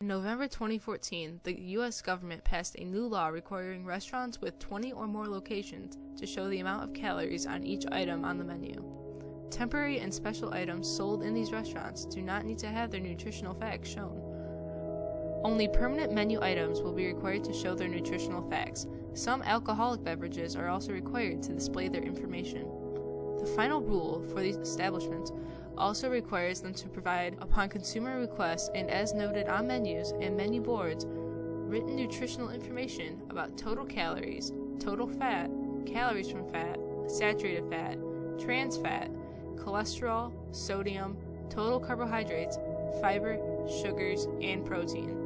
In November 2014, the U.S. government passed a new law requiring restaurants with 20 or more locations to show the amount of calories on each item on the menu. Temporary and special items sold in these restaurants do not need to have their nutritional facts shown. Only permanent menu items will be required to show their nutritional facts. Some alcoholic beverages are also required to display their information. The final rule for these establishments also requires them to provide, upon consumer request and as noted on menus and menu boards, written nutritional information about total calories, total fat, calories from fat, saturated fat, trans fat, cholesterol, sodium, total carbohydrates, fiber, sugars, and protein.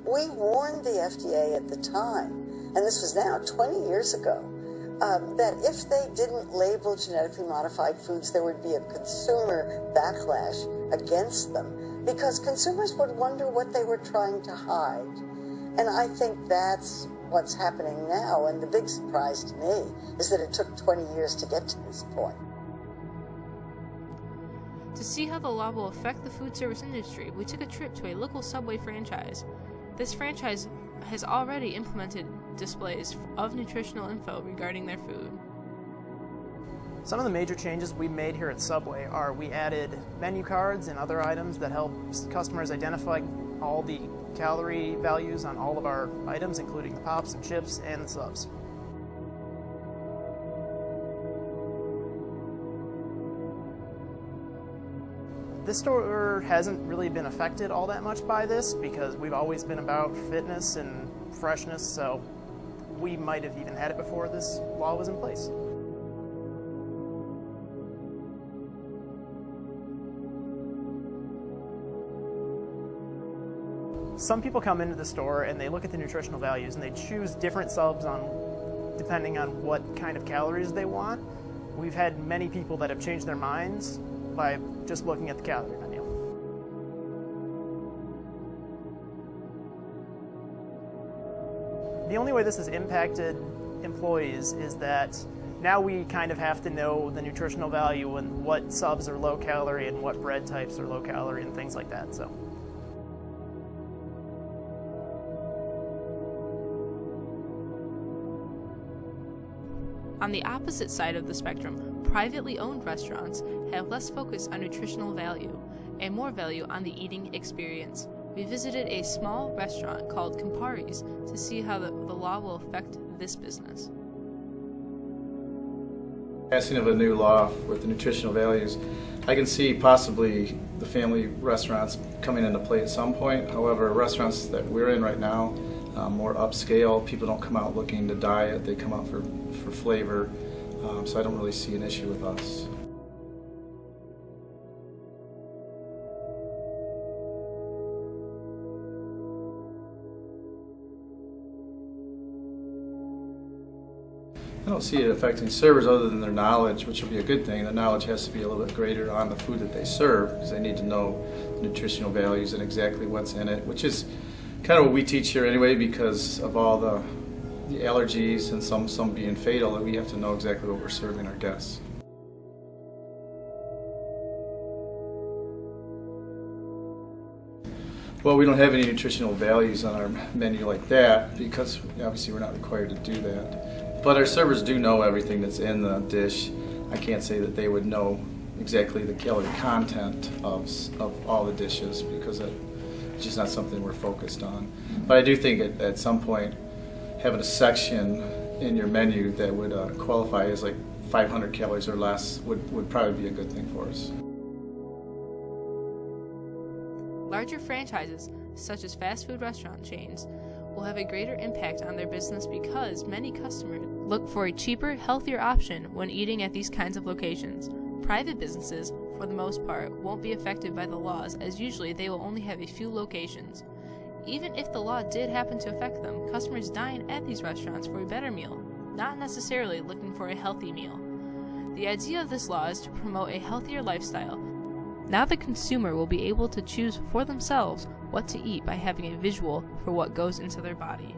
We warned the FDA at the time, and this was now 20 years ago, that if they didn't label genetically modified foods, there would be a consumer backlash against them because consumers would wonder what they were trying to hide. And I think that's what's happening now, and the big surprise to me is that it took 20 years to get to this point. To see how the law will affect the food service industry, we took a trip to a local Subway franchise. This franchise has already implemented displays of nutritional info regarding their food. Some of the major changes we made here at Subway are we added menu cards and other items that help customers identify all the calorie values on all of our items, including the pops and chips and the subs. This store hasn't really been affected all that much by this because we've always been about fitness and freshness, so we might have even had it before this law was in place. Some people come into the store and they look at the nutritional values and they choose different subs depending on what kind of calories they want. We've had many people that have changed their minds by just looking at the calorie menu. The only way this has impacted employees is that now we kind of have to know the nutritional value and what subs are low calorie and what bread types are low calorie and things like that. So. On the opposite side of the spectrum, privately owned restaurants have less focus on nutritional value and more value on the eating experience. We visited a small restaurant called Campari's to see how the law will affect this business. Passing of a new law with the nutritional values, I can see possibly the family restaurants coming into play at some point. However, restaurants that we're in right now, more upscale, people don't come out looking to diet, they come out for flavor, so I don't really see an issue with us. I don't see it affecting servers other than their knowledge, which would be a good thing. The knowledge has to be a little bit greater on the food that they serve because they need to know nutritional values and exactly what's in it, which is kind of what we teach here anyway because of all the allergies and some being fatal, that we have to know exactly what we're serving our guests. Well, we don't have any nutritional values on our menu like that because obviously we're not required to do that. But our servers do know everything that's in the dish. I can't say that they would know exactly the calorie content of all the dishes because it's just not something we're focused on. But I do think at some point having a section in your menu that would qualify as like 500 calories or less would probably be a good thing for us. Larger franchises, such as fast food restaurant chains, will have a greater impact on their business because many customers look for a cheaper, healthier option when eating at these kinds of locations. Private businesses, for the most part, won't be affected by the laws as usually they will only have a few locations. Even if the law did happen to affect them, customers dine at these restaurants for a better meal, not necessarily looking for a healthy meal. The idea of this law is to promote a healthier lifestyle. Now the consumer will be able to choose for themselves what to eat by having a visual for what goes into their body.